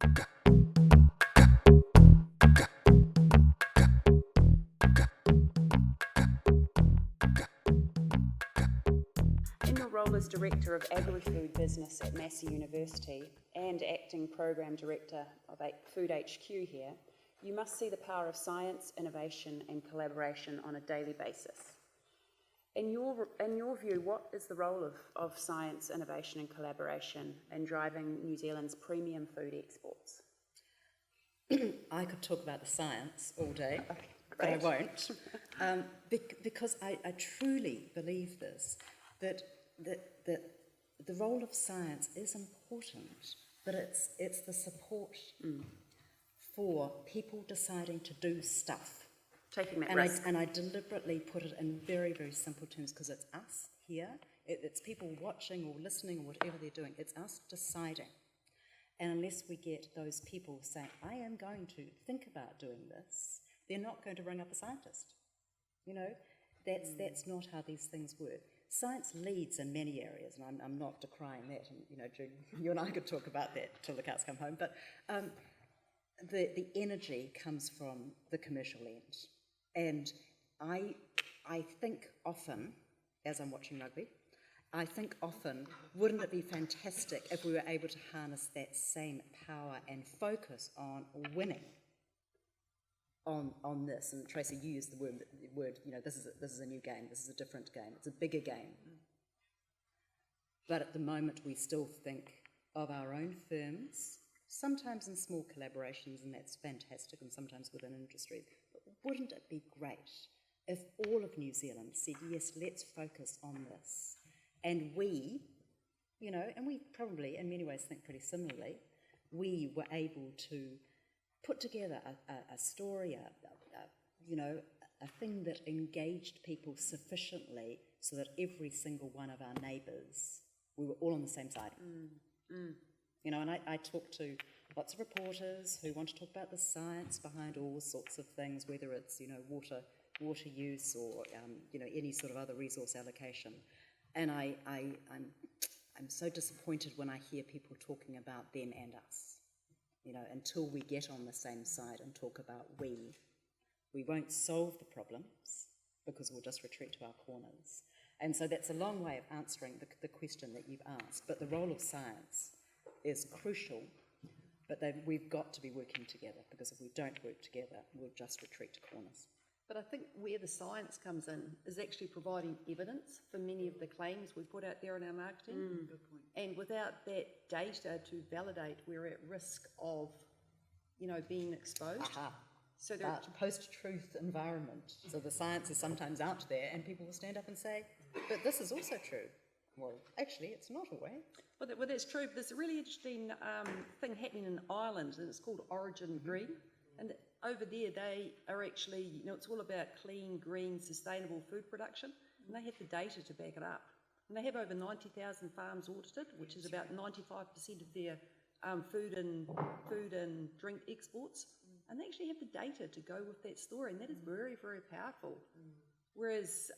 In your role as Director of Agrifood Business at Massey University and Acting Program Director of FoodHQ here, you must see the power of science, innovation and collaboration on a daily basis. In your view, what is the role of science, innovation and collaboration in driving New Zealand's premium food exports? I could talk about the science all day, Okay, but I great. won't, because I truly believe this, that the role of science is important, but it's the support for people deciding to do stuff. Taking that risk. And I deliberately put it in very, very simple terms because it's us here, it's people watching or listening or whatever they're doing, it's us deciding. And unless we get those people saying, I am going to think about doing this, they're not going to ring up a scientist. You know, that's not how these things work. Science leads in many areas, and I'm not decrying that, and you know, you and I could talk about that till the cows come home, but the energy comes from the commercial end. And I think often, as I'm watching rugby, I think often, wouldn't it be fantastic if we were able to harness that same power and focus on winning on this? And Tracy, you used the word, you know, this is a new game, this is a different game, it's a bigger game. But at the moment we still think of our own firms, sometimes in small collaborations, and that's fantastic, and sometimes within industry. But wouldn't it be great if all of New Zealand said, yes, let's focus on this? And we, you know, and we probably in many ways think pretty similarly, we were able to put together a story, you know, a thing that engaged people sufficiently so that every single one of our neighbours, we were all on the same side. You know, and I talk to lots of reporters who want to talk about the science behind all sorts of things, whether it's, you know, water use or, you know, any sort of other resource allocation. And I'm so disappointed when I hear people talking about them and us. You know, until we get on the same side and talk about we won't solve the problems because we'll just retreat to our corners. And so that's a long way of answering the question that you've asked. But the role of science is crucial, but we've got to be working together, because if we don't work together, we'll just retreat to corners. But I think where the science comes in is actually providing evidence for many of the claims we put out there in our marketing. Good point. And without that data to validate, we're at risk of, you know, being exposed. Aha. So Post-truth environment. So the science is sometimes out there and people will stand up and say, but this is also true. Well, actually, it's not always. Well, that's true, but there's a really interesting thing happening in Ireland, and it's called Origin Green. And over there, they are actually, you know, it's all about clean, green, sustainable food production, and they have the data to back it up. And they have over 90,000 farms audited, which is about 95% of their food and drink exports. And they actually have the data to go with that story, and that is very, very powerful. Whereas,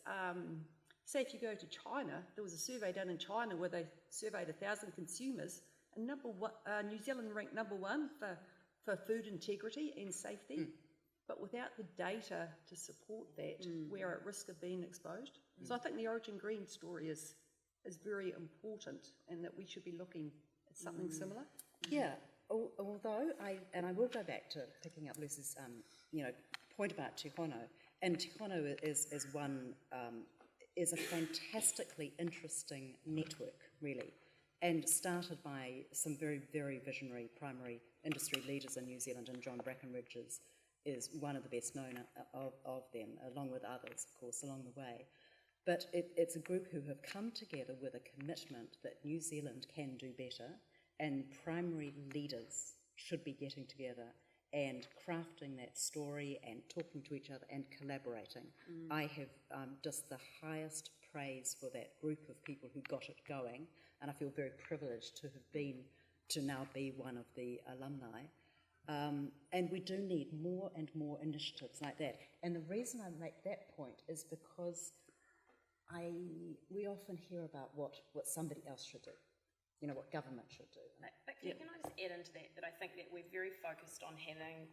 say if you go to China, there was a survey done in China where they surveyed 1,000 consumers, and New Zealand ranked number one for food integrity and safety. But without the data to support that, we're at risk of being exposed. So I think the Origin Green story is very important, and that we should be looking at something similar. Yeah, although I will go back to picking up Lucy's you know, point about Te Hono, and Te Hono is a fantastically interesting network, really, and started by some very, very visionary primary industry leaders in New Zealand, and John Brackenridge is one of the best known of them, along with others, of course, along the way. But it's a group who have come together with a commitment that New Zealand can do better, and primary leaders should be getting together and crafting that story and talking to each other and collaborating. I have just the highest praise for that group of people who got it going, and I feel very privileged to now be one of the alumni. And we do need more and more initiatives like that. And the reason I make that point is because we often hear about what somebody else should do. what government should do. But can I just add into that I think that we're very focused on having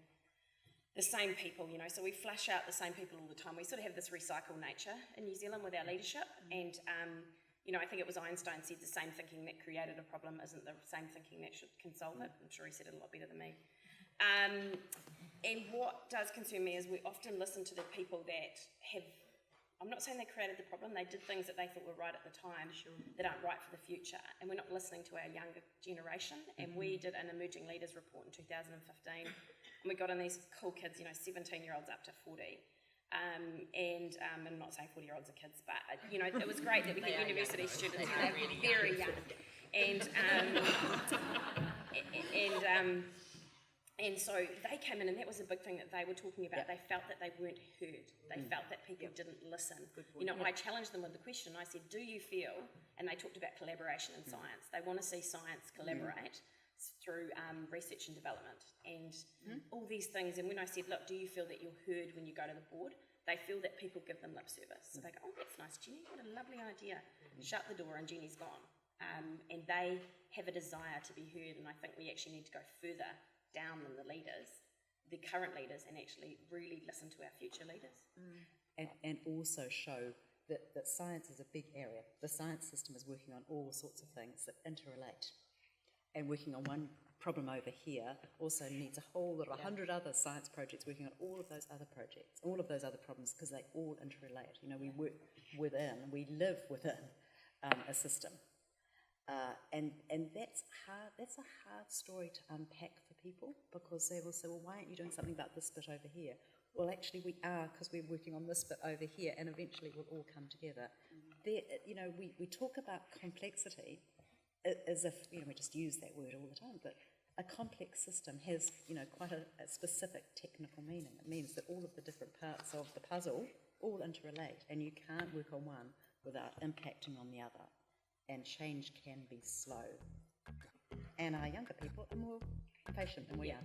the same people, so we flush out the same people all the time. We sort of have this recycle nature in New Zealand with our leadership, and I think it was Einstein said the same thinking that created a problem isn't the same thinking that can solve it. I'm sure he said it a lot better than me. And what does concern me is we often listen to the people that have, I'm not saying they created the problem, they did things that they thought were right at the time that aren't right for the future, and we're not listening to our younger generation. And we did an emerging leaders report in 2015, and we got in these cool kids, 17-year-olds up to 40. And I'm not saying 40-year-olds are kids, but it was great that we had university students who were very young. And so they came in, and that was a big thing that they were talking about. They felt that they weren't heard. They felt that people didn't listen. I challenged them with the question. I said, do you feel, and they talked about collaboration in science. They want to see science collaborate through research and development and all these things. And when I said, look, do you feel that you're heard when you go to the board? They feel that people give them lip service. So they go, oh, that's nice, Jenny, what a lovely idea. Shut the door and Jenny's gone. And they have a desire to be heard, and I think we actually need to go further down than the leaders, the current leaders, and actually really listen to our future leaders. And also show that science is a big area. The science system is working on all sorts of things that interrelate. And working on one problem over here also needs a whole lot of 100 other science projects working on all of those other projects, all of those other problems, because they all interrelate. We work within, we live within a system. And that's hard. That's a hard story to unpack for people, because they will say, well, why aren't you doing something about this bit over here? Well, actually we are, because we're working on this bit over here, and eventually we'll all come together. We talk about complexity as if, we just use that word all the time, but a complex system has, quite a specific technical meaning. It means that all of the different parts of the puzzle all interrelate, and you can't work on one without impacting on the other. And change can be slow. And our younger people are more patient than we are.